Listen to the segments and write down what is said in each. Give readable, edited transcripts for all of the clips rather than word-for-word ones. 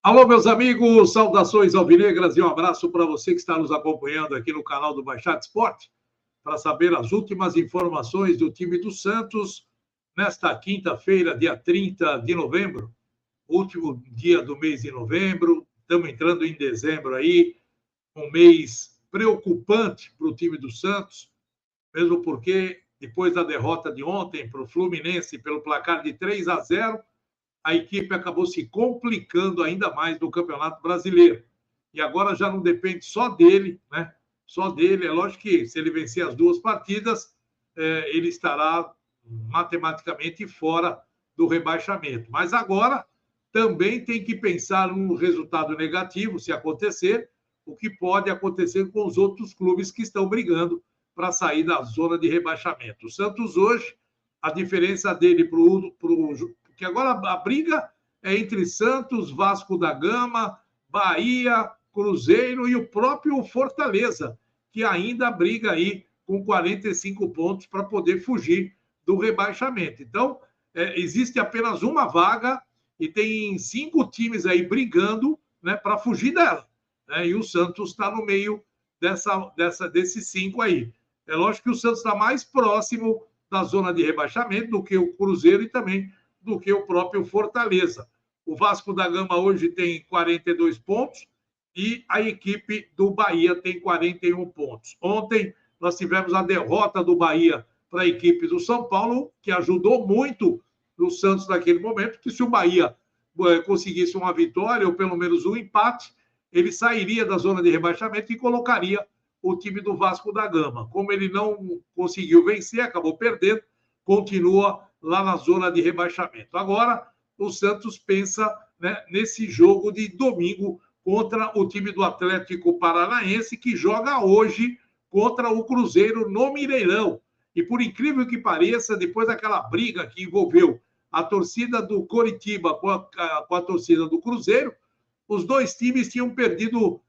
Alô, meus amigos, saudações alvinegras e um abraço para você que está nos acompanhando aqui no canal do Baixada Esporte, para saber as últimas informações do time do Santos nesta quinta-feira, dia 30 de novembro, último dia do mês de novembro. Estamos entrando em dezembro aí, um mês preocupante para o time do Santos, mesmo porque depois da derrota de ontem para o Fluminense pelo placar de 3-0, a equipe acabou se complicando ainda mais no Campeonato Brasileiro. E agora já não depende só dele, né? Só dele. É lógico que se ele vencer as duas partidas, ele estará matematicamente fora do rebaixamento. Mas agora também tem que pensar no resultado negativo, se acontecer, o que pode acontecer com os outros clubes que estão brigando para sair da zona de rebaixamento. O Santos hoje, a diferença dele para o que agora a briga é entre Santos, Vasco da Gama, Bahia, Cruzeiro e o próprio Fortaleza, que ainda briga aí com 45 pontos para poder fugir do rebaixamento. Então, existe apenas uma vaga e tem 5 times aí brigando, né, para fugir dela. Né? E o Santos está no meio desses 5 aí. É lógico que o Santos está mais próximo da zona de rebaixamento do que o Cruzeiro e também do que o próprio Fortaleza. O Vasco da Gama hoje tem 42 pontos e a equipe do Bahia tem 41 pontos. Ontem nós tivemos a derrota do Bahia para a equipe do São Paulo, que ajudou muito o Santos naquele momento, que se o Bahia conseguisse uma vitória ou pelo menos um empate, ele sairia da zona de rebaixamento e colocaria o time do Vasco da Gama. Como ele não conseguiu vencer, acabou perdendo, continua lá na zona de rebaixamento. Agora, o Santos pensa, né, nesse jogo de domingo contra o time do Atlético Paranaense, que joga hoje contra o Cruzeiro no Mineirão. E por incrível que pareça, depois daquela briga que envolveu a torcida do Coritiba com a torcida do Cruzeiro, os dois times tinham perdido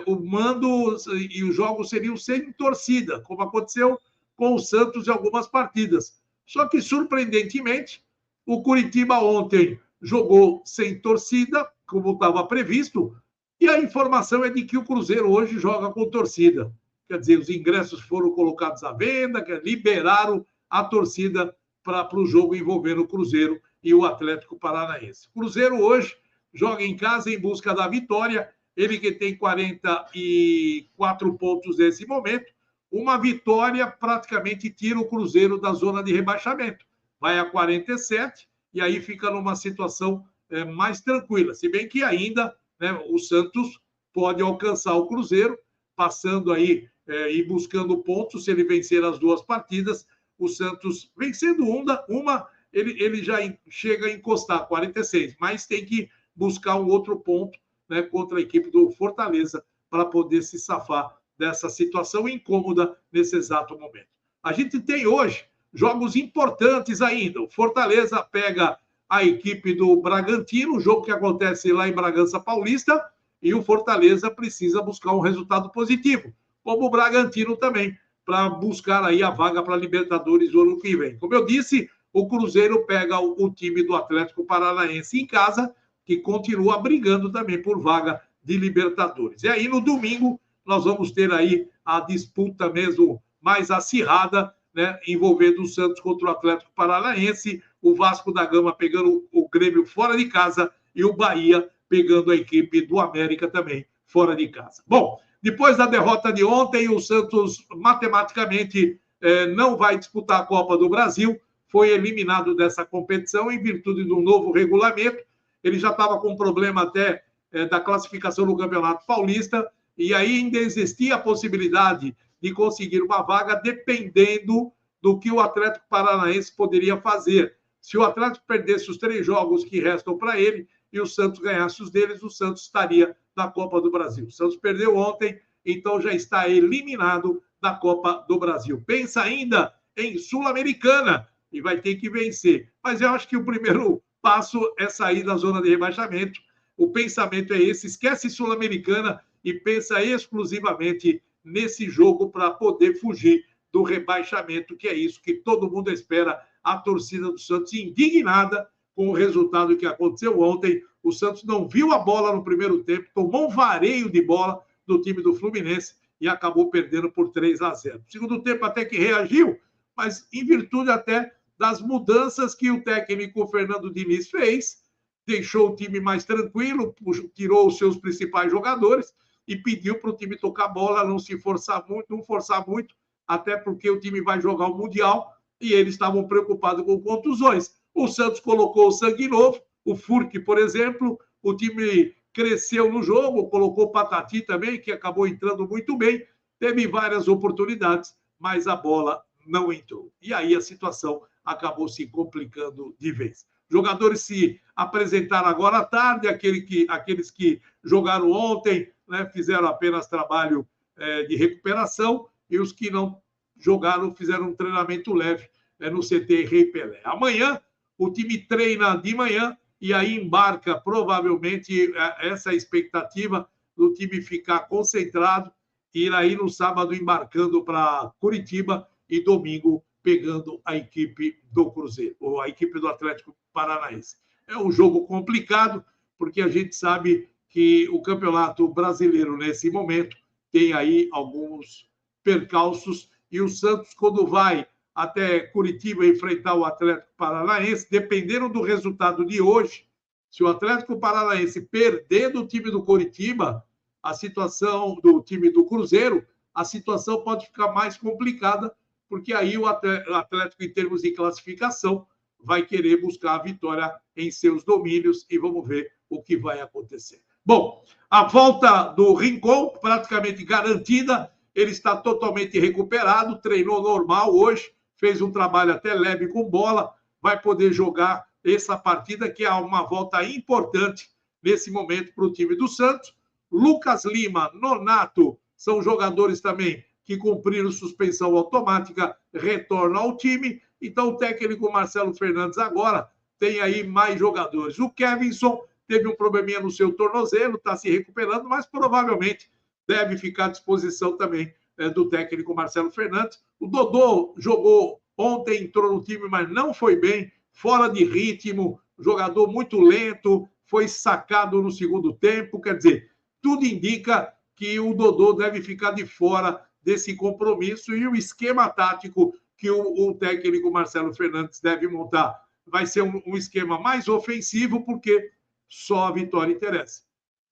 o mando e os jogos seriam sem torcida, como aconteceu com o Santos em algumas partidas. Só que, surpreendentemente, o Coritiba ontem jogou sem torcida, como estava previsto, e a informação é de que o Cruzeiro hoje joga com torcida. Quer dizer, os ingressos foram colocados à venda, liberaram a torcida para o jogo envolvendo o Cruzeiro e o Atlético Paranaense. O Cruzeiro hoje joga em casa em busca da vitória, ele que tem 44 pontos nesse momento. Uma vitória praticamente tira o Cruzeiro da zona de rebaixamento. Vai a 47 e aí fica numa situação mais tranquila. Se bem que ainda, né, o Santos pode alcançar o Cruzeiro, passando aí e buscando pontos. Se ele vencer as duas partidas, o Santos vencendo uma ele já chega a encostar 46, mas tem que buscar um outro ponto, né, contra a equipe do Fortaleza para poder se safar dessa situação incômoda nesse exato momento. A gente tem hoje jogos importantes ainda. O Fortaleza pega a equipe do Bragantino, um jogo que acontece lá em Bragança Paulista, e o Fortaleza precisa buscar um resultado positivo, como o Bragantino também, para buscar aí a vaga para a Libertadores do ano que vem. Como eu disse, o Cruzeiro pega o time do Atlético Paranaense em casa, que continua brigando também por vaga de Libertadores. E aí, no domingo, nós vamos ter aí a disputa mesmo mais acirrada, né, envolvendo o Santos contra o Atlético Paranaense, o Vasco da Gama pegando o Grêmio fora de casa e o Bahia pegando a equipe do América também fora de casa. Bom, depois da derrota de ontem, o Santos matematicamente não vai disputar a Copa do Brasil, foi eliminado dessa competição em virtude de um novo regulamento. Ele já estava com problema até da classificação no Campeonato Paulista, e aí ainda existia a possibilidade de conseguir uma vaga dependendo do que o Atlético Paranaense poderia fazer. Se o Atlético perdesse os 3 jogos que restam para ele e o Santos ganhasse os deles, o Santos estaria na Copa do Brasil. O Santos perdeu ontem, então já está eliminado da Copa do Brasil. Pensa ainda em Sul-Americana e vai ter que vencer. Mas eu acho que o primeiro passo é sair da zona de rebaixamento. O pensamento é esse, esquece Sul-Americana e pensa exclusivamente nesse jogo para poder fugir do rebaixamento, que é isso que todo mundo espera. A torcida do Santos indignada com o resultado que aconteceu ontem, O Santos não viu a bola no primeiro tempo, tomou um vareio de bola do time do Fluminense e acabou perdendo por 3-0. No segundo tempo até que reagiu, mas em virtude até das mudanças que o técnico Fernando Diniz fez, deixou o time mais tranquilo, tirou os seus principais jogadores e pediu para o time tocar bola, não se forçar muito, não forçar muito, até porque o time vai jogar o Mundial e eles estavam preocupados com contusões. O Santos colocou o sangue novo, o Furque, por exemplo, o time cresceu no jogo, colocou o Patati também, que acabou entrando muito bem, teve várias oportunidades, mas a bola não entrou. E aí a situação acabou se complicando de vez. Jogadores se apresentaram agora à tarde, aqueles que jogaram ontem, né, fizeram apenas trabalho de recuperação, e os que não jogaram fizeram um treinamento leve no CT Rei Pelé. Amanhã o time treina de manhã e aí embarca, provavelmente, essa é a expectativa do time ficar concentrado e ir aí no sábado embarcando para Curitiba e domingo pegando a equipe do Cruzeiro, ou a equipe do Atlético Paranaense. É um jogo complicado, porque a gente sabe que o Campeonato Brasileiro, nesse momento, tem aí alguns percalços, e o Santos, quando vai até Curitiba enfrentar o Atlético Paranaense, dependendo do resultado de hoje, se o Atlético Paranaense perder do time do Curitiba, a situação do time do Cruzeiro, a situação pode ficar mais complicada, porque aí o Atlético, em termos de classificação, vai querer buscar a vitória em seus domínios e vamos ver o que vai acontecer. Bom, a volta do Rincon, praticamente garantida, ele está totalmente recuperado, treinou normal hoje, fez um trabalho até leve com bola, vai poder jogar essa partida, que é uma volta importante nesse momento para o time do Santos. Lucas Lima, Nonato, são jogadores também que cumpriram suspensão automática, retornam ao time. Então, o técnico Marcelo Fernandes agora tem aí mais jogadores. O Kevinson teve um probleminha no seu tornozelo, está se recuperando, mas provavelmente deve ficar à disposição também do técnico Marcelo Fernandes. O Dodô jogou ontem, entrou no time, mas não foi bem, fora de ritmo, jogador muito lento, foi sacado no segundo tempo. Quer dizer, tudo indica que o Dodô deve ficar de fora desse compromisso e o esquema tático que o técnico Marcelo Fernandes deve montar vai ser um esquema mais ofensivo, porque só a vitória interessa.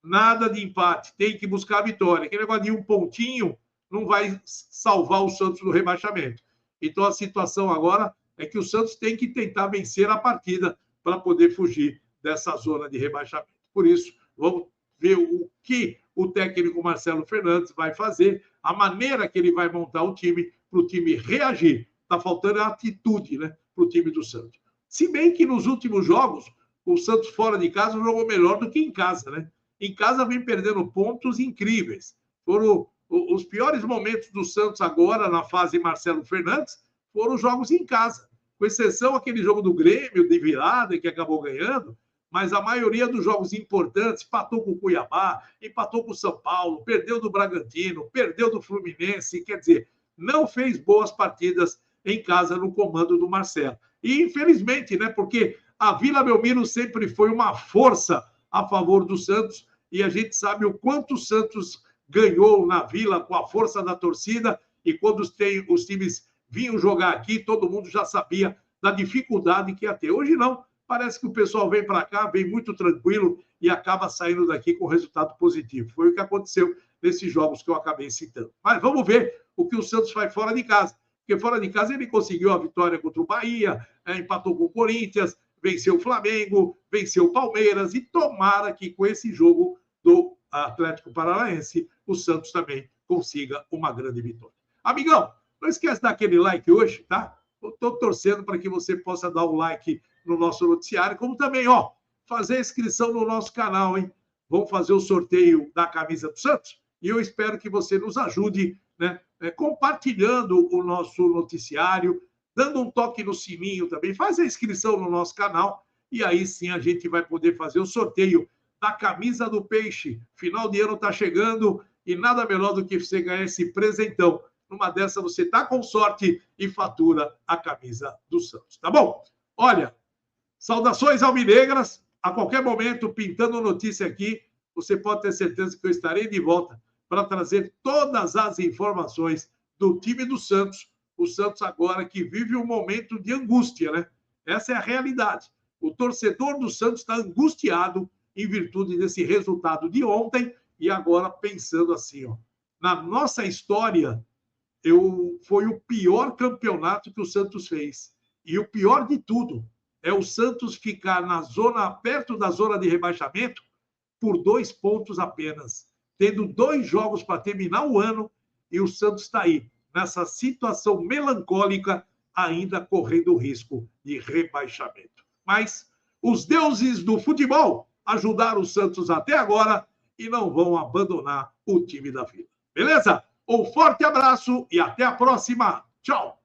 Nada de empate, tem que buscar a vitória. Aquele negócio de um pontinho não vai salvar o Santos do rebaixamento. Então, a situação agora é que o Santos tem que tentar vencer a partida para poder fugir dessa zona de rebaixamento. Por isso, vamos ver o que o técnico Marcelo Fernandes vai fazer, a maneira que ele vai montar o time para o time reagir. Está faltando a atitude, né, para o time do Santos. Se bem que nos últimos jogos, o Santos fora de casa jogou melhor do que em casa, né? Em casa vem perdendo pontos incríveis. Foram os piores momentos do Santos agora, na fase Marcelo Fernandes, foram os jogos em casa. Com exceção aquele jogo do Grêmio, de virada, que acabou ganhando, mas a maioria dos jogos importantes, empatou com o Cuiabá, empatou com o São Paulo, perdeu do Bragantino, perdeu do Fluminense, quer dizer, não fez boas partidas em casa no comando do Marcelo. E, infelizmente, né, porque a Vila Belmiro sempre foi uma força a favor do Santos, e a gente sabe o quanto o Santos ganhou na Vila com a força da torcida, e quando os times vinham jogar aqui, todo mundo já sabia da dificuldade que ia ter. Hoje não, parece que o pessoal vem para cá, vem muito tranquilo e acaba saindo daqui com resultado positivo. Foi o que aconteceu nesses jogos que eu acabei citando. Mas vamos ver o que o Santos faz fora de casa, porque fora de casa ele conseguiu a vitória contra o Bahia, empatou com o Corinthians, venceu o Flamengo, venceu o Palmeiras, e tomara que com esse jogo do Atlético Paranaense o Santos também consiga uma grande vitória. Amigão, não esquece de dar aquele like hoje, tá? Eu estou torcendo para que você possa dar um like no nosso noticiário, como também, ó, fazer inscrição no nosso canal, hein? Vamos fazer o sorteio da camisa do Santos e eu espero que você nos ajude, né, compartilhando o nosso noticiário, dando um toque no sininho também, faz a inscrição no nosso canal e aí sim a gente vai poder fazer o sorteio da camisa do Peixe. Final de ano está chegando e nada melhor do que você ganhar esse presentão. Numa dessa você está com sorte e fatura a camisa do Santos, tá bom? Olha, saudações alvinegras, a qualquer momento, pintando notícia aqui, você pode ter certeza que eu estarei de volta para trazer todas as informações do time do Santos. O Santos agora que vive um momento de angústia, né? Essa é a realidade. O torcedor do Santos está angustiado em virtude desse resultado de ontem e agora pensando assim, ó, na nossa história, foi o pior campeonato que o Santos fez. E o pior de tudo é o Santos ficar perto da zona de rebaixamento por 2 pontos apenas, tendo 2 jogos para terminar o ano, e o Santos está aí, nessa situação melancólica, ainda correndo o risco de rebaixamento. Mas os deuses do futebol ajudaram o Santos até agora e não vão abandonar o time da vida. Beleza? Um forte abraço e até a próxima. Tchau!